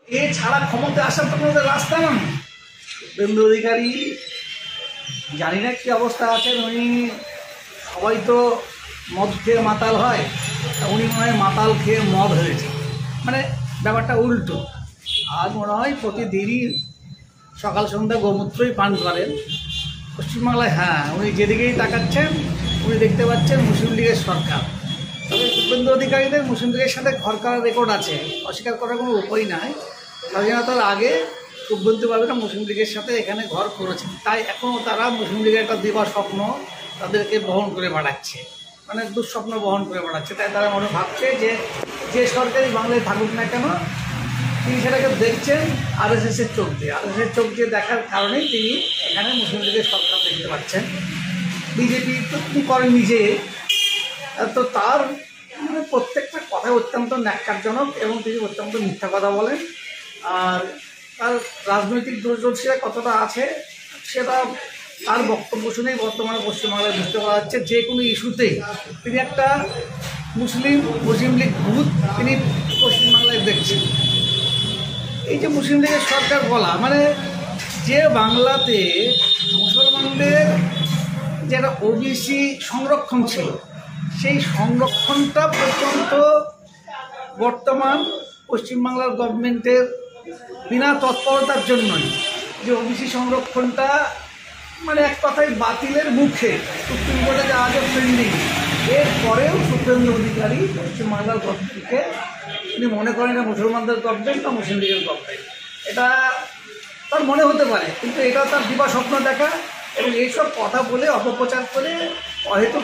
ছাড়া ক্ষমতা আসার তো কোনো রাস্তা নয়। শুভেন্দু অধিকারী জানি না কি অবস্থা আছেন, উনি সবাই তো মদ খেয়ে মাতাল হয়, উনি মনে হয় মাতাল খেয়ে মদ হয়েছে, মানে ব্যাপারটা উল্টো। আর মনে হয় প্রতিদিনই সকাল সন্ধ্যা গোমূত্রই পান করেন পশ্চিমবাংলায়। হ্যাঁ, উনি যেদিকেই তাকাচ্ছেন উনি দেখতে পাচ্ছেন মুসলিম লীগের সরকার। তবে শুভেন্দু অধিকারীদের মুসলিম লীগের সাথে ঘর করার রেকর্ড আছে, অস্বীকার করার কোনো উপায় নাই। স্বাধীনতার আগে শুভেন্দু বাবুরা মুসলিম লীগের সাথে এখানে ঘর করেছেন, তাই এখনও তারা মুসলিম লীগের একটা দিবা স্বপ্ন তাদেরকে বহন করে বেড়াচ্ছে, মানে দুঃস্বপ্ন বহন করে বেড়াচ্ছে। তাই তারা মনে ভাবছে যে যে সরকারি বাংলায় থাকুক না কেন তিনি সেটাকে দেখছেন আরএসএসের চোখ দিয়ে। আরএসএসের চোখ দিয়ে দেখার কারণেই তিনি এখানে মুসলিম লীগের সরকার দেখতে পাচ্ছেন। বিজেপি তো তিনি করেন নিজে, তো তার মানে প্রত্যেকটা কথা অত্যন্ত ন্যাক্কারজনক এবং তিনি অত্যন্ত মিথ্যা কথা বলেন। আর তার রাজনৈতিক দূরদর্শিতা কতটা আছে সেটা তার বক্তব্য শুনেই বর্তমানে পশ্চিমবাংলায় বুঝতে পারা যাচ্ছে। যে কোনো ইস্যুতেই তিনি একটা মুসলিম লীগ ভূত তিনি পশ্চিমবাংলায় দেখছেন। এই যে মুসলিম লীগের সরকার বলা, মানে যে বাংলাতে মুসলমানদের যেটা ওবিসি সংরক্ষণ ছিল সেই সংরক্ষণটা পর্যন্ত বর্তমান পশ্চিমবাংলার গভর্নমেন্টের বিনা তৎপরতার জন্যই যে ওবিসি সংরক্ষণটা মানে এক কথায় বাতিলের মুখে সুপ্রিম কোর্টে যে আজও পেন্ডিং, এরপরেও শুভেন্দু অধিকারী পশ্চিমবাংলার গভর্নমেন্টকে তিনি মনে করেন না মুসলমানদের গভর্নমেন্ট বা মুসলিম লীগের গভর্নমেন্ট। এটা তার মনে হতে পারে, কিন্তু এটা তার দিবা স্বপ্ন দেখা এবং এইসব কথা বলে অপপ্রচার করে হয়তো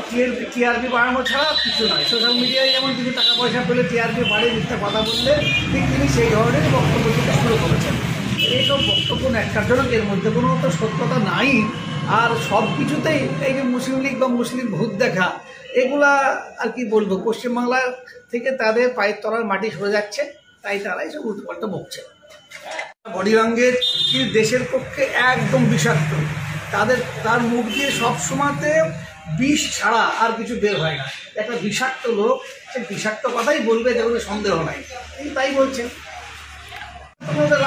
টিআরপি বাড়ানো ছাড়া কিছু নয়। সোশ্যাল মিডিয়ায় যেমন কিছু টাকা পয়সা পেলে টিআরপি বাড়ে মিথ্যা কথা বললে ঠিক তিনি সেই ধরনের বক্তব্য দিতে শুরু করেছেন। এইসব বক্তব্য ন্যাক্কারজনক, এর মধ্যে কোনো তো সত্যতা নাই। আর সব কিছুতেই এই যে মুসলিম লীগ বা মুসলিম ভূত দেখা, এগুলা আর কি বলবো, পশ্চিমবাংলার থেকে তাদের পায়ের তলার মাটি সরে যাচ্ছে, তাই তারা এইসব উল্টোপাল্টা বকছে। বডি ল্যাঙ্গুয়েজ কিন্তু দেশের পক্ষে একদম বিষাক্ত। তার মুখ দিয়ে সবসময়তে বিষ ছাড়া আর কিছু বের হয় না। একটা বিষাক্ত লোক সে বিষাক্ত কথাই বলবে, যেগুলো সন্দেহ নাই, কিন্তু তাই বলছেন।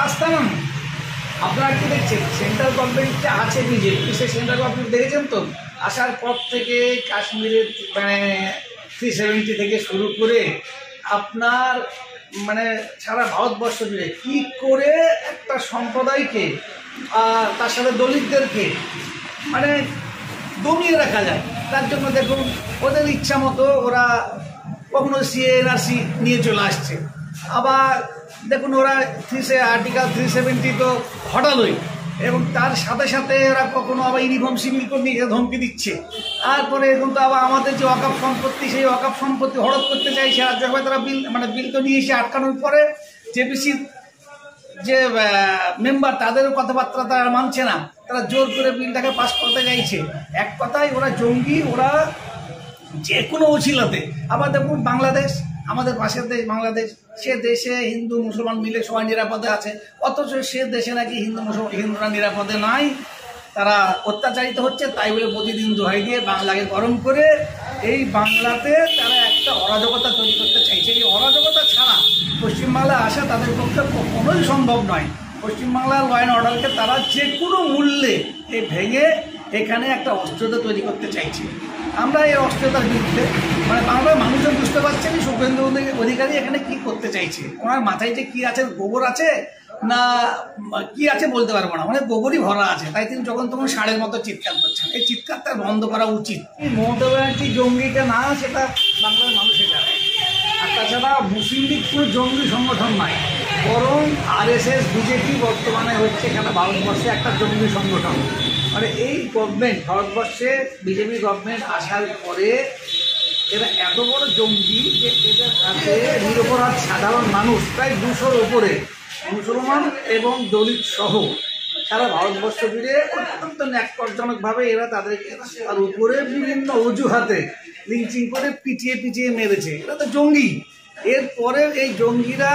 রাস্তা নয়। আপনারা কি দেখছেন, সেন্ট্রাল গভর্নমেন্টটা আছে বিজেপি, সে সেন্ট্রাল গভর্নমেন্ট দেখেছেন তো আসার পর থেকে কাশ্মীরের মানে 370 থেকে শুরু করে আপনার মানে সারা ভারতবর্ষ জুড়ে কী করে একটা সম্প্রদায়কে তার সাথে দলিতদেরকে মানে দমিয়ে রাখা যায়। তার জন্য দেখুন ওদের ইচ্ছা মতো ওরা কখনো সিএনআরসি নিয়ে চলে আসছে, আবার দেখুন ওরা আর্টিকেল 370 তো হটালোই, এবং তার সাথে সাথে ওরা কখনো আবার ইউনিফর্ম সিভিল কোড নিয়ে ধমকি দিচ্ছে। তারপরে এখন তো আবার আমাদের যে ওয়াকফ সম্পত্তি সেই ওয়াকফ সম্পত্তি হড়প করতে চাইছে। আর যখন তারা বিল তো নিয়ে এসে আটকানোর পরে জেপিসির যে মেম্বার তাদেরও কথাবার্তা তারা মানছে না, তারা জোর করে বিলটাকে পাস করতে চাইছে। এক কথায় ওরা জঙ্গি, ওরা যে কোনো অছিলাতে। আবার দেখুন বাংলাদেশ, আমাদের পাশের দেশ বাংলাদেশ, সে দেশে হিন্দু মুসলমান মিলে সবাই নিরাপদে আছে, অথচ সে দেশে নাকি হিন্দুরা নিরাপদে নাই, তারা অত্যাচারিত হচ্ছে। তাই বলে প্রতিদিন দোহাই দিয়ে বাংলাকে গরম করে এই বাংলাতে তারা একটা অরাজকতা তৈরি করতে চাইছে। এই অরাজকতা ছাড়া পশ্চিমবাংলায় আসা তাদের পক্ষে কখনোই সম্ভব নয়। পশ্চিমবাংলার ল অ্যান্ড অর্ডারকে তারা যে কোনো মূল্যে ভেঙে এখানে একটা অস্ত্রতা তৈরি করতে চাইছে। আমরা এই অস্ত্রতার বিরুদ্ধে, মানে বাংলার মানুষজন বুঝতে পারছেন শুভেন্দু অধিকারী এখানে কি করতে চাইছে। ওনার মাথায় যে কি আছে, গোবর আছে না কি আছে বলতে পারবো না, মানে গোবরই ভরা আছে। তাই তিনি যখন তখন ষাঁড়ের মতো চিৎকার করছেন। এই চিৎকার তার বন্ধ করা উচিত। মমতা ব্যানার্জি জঙ্গিটা না, সেটা বাংলার মানুষে জানে। আর তাছাড়া মুসলিম লীগ কোনো জঙ্গি সংগঠন নয়, বরং আরএসএস বিজেপি বর্তমানে হচ্ছে এখানে ভারতবর্ষে একটা জঙ্গি সংগঠন। মানে এই গভর্নমেন্ট, ভারতবর্ষে বিজেপি গভর্নমেন্ট আসার পরে এরা এত বড় জঙ্গি যে এদের হাতে নিরপরাধ সাধারণ মানুষ প্রায় 200-র ওপরে মুসলমান এবং দলিত সহ সারা ভারতবর্ষ জুড়ে অত্যন্ত ন্যাক্কারজনকভাবে এরা তাদেরকে তার উপরে বিভিন্ন অজুহাতে লিঞ্চিং করে পিটিয়ে মেরেছে। এরা তো জঙ্গি। এরপরে এই জঙ্গিরা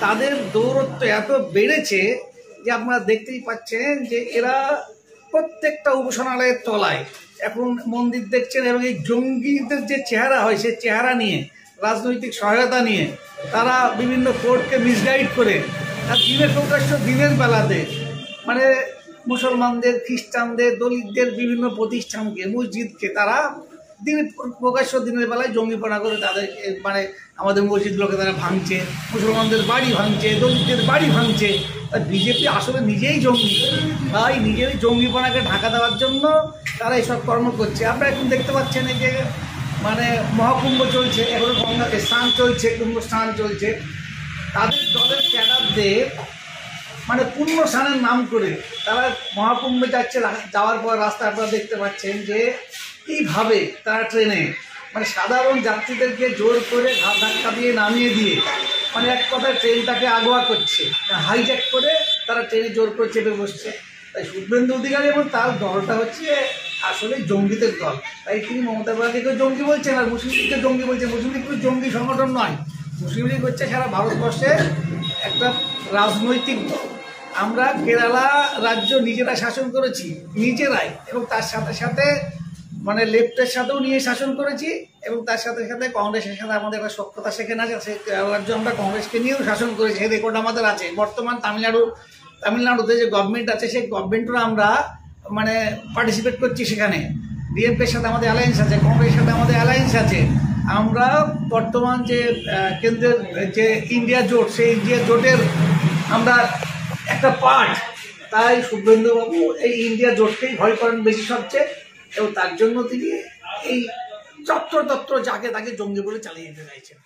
তাদের দৌরত্ব এত বেড়েছে যে আপনারা দেখতেই পাচ্ছেন যে এরা প্রত্যেকটা উপাসনালয়ের তলায় এখন মন্দির দেখছেন, এবং এই জঙ্গিদের যে চেহারা হয় সেই চেহারা নিয়ে রাজনৈতিক সহায়তা নিয়ে তারা বিভিন্ন কোর্টকে মিসগাইড করে আর দিনের প্রকাশ্য দিনের বেলাতে মানে মুসলমানদের, খ্রিস্টানদের, দলিতদের বিভিন্ন প্রতিষ্ঠানকে, মসজিদকে তারা দিনের প্রকাশ্য দিনের বেলায় জঙ্গিপনা করে তাদেরকে মানে আমাদের মসজিদগুলোকে তারা ভাঙছে, মুসলমানদের বাড়ি ভাঙছে, দলিতদের বাড়ি ভাঙছে। আর বিজেপি আসলে নিজেই জঙ্গি, তাই নিজের জঙ্গিপনাকে ঢাকা দেওয়ার জন্য তারা এইসব কর্ম করছে। আপনারা এখন দেখতে পাচ্ছেন এই যে মানে মহাকুম্ভ চলছে, এখনো গঙ্গা স্নান চলছে, কুম্ভ স্নান চলছে। তাদের দলের ক্যাডারদের মানে পূর্ণ স্নানের নাম করে তারা মহাকুম্ভে যাচ্ছে, যাওয়ার পর রাস্তা আপনারা দেখতে পাচ্ছেন যে এইভাবে তারা ট্রেনে মানে সাধারণ যাত্রীদেরকে জোর করে ঘাট ধাক্কা দিয়ে নামিয়ে দিয়ে মানে এক কথায় ট্রেনটাকে আগোয়া করছে, হাইজ্যাক করে তারা ট্রেনে জোর করে চেপে বসছে। তাই শুভেন্দু অধিকারী এবং তার দলটা হচ্ছে আসলে জঙ্গিদের দল। তাই তিনি মমতা ব্যানার্জিকে জঙ্গি বলছেন আর মুসলিম লীগকে জঙ্গি বলছেন। মুসলিম লীগ কোনো জঙ্গি সংগঠন নয়, মুসলিম লীগ হচ্ছে সারা ভারতবর্ষে একটা রাজনৈতিক দল। আমরা কেরালা রাজ্য নিজেরা শাসন করেছি, নিজেরাই, এবং তার সাথে সাথে মানে লেফটের সাথেও নিয়ে শাসন করেছি, এবং তার সাথে সাথে কংগ্রেসের সাথে আমাদের একটা সক্ষতা সেখানে আছে। সেই রাজ্য আমরা কংগ্রেসকে নিয়েও শাসন করেছি, এই রেকর্ড আমাদের আছে। বর্তমান তামিলনাড়ুতে যে গভর্নমেন্ট আছে সেই গভর্নমেন্টও আমরা মানে পার্টিসিপেট করছি সেখানে। ডিএমকের সাথে আমাদের অ্যালায়েন্স আছে, কংগ্রেসের সাথে আমাদের অ্যালায়েন্স আছে। আমরা বর্তমান যে কেন্দ্রের যে ইন্ডিয়া জোট, সেই ইন্ডিয়া জোটের আমরা একটা পার্ট। তাই শুভেন্দুবাবু এই ইন্ডিয়া জোটকেই ভয় করেন বেশি সবচেয়ে, এবং তার জন্য তিনি এই চত্র যাকে তাকে জঙ্গি বলে চালিয়ে যেতে চাইছেন।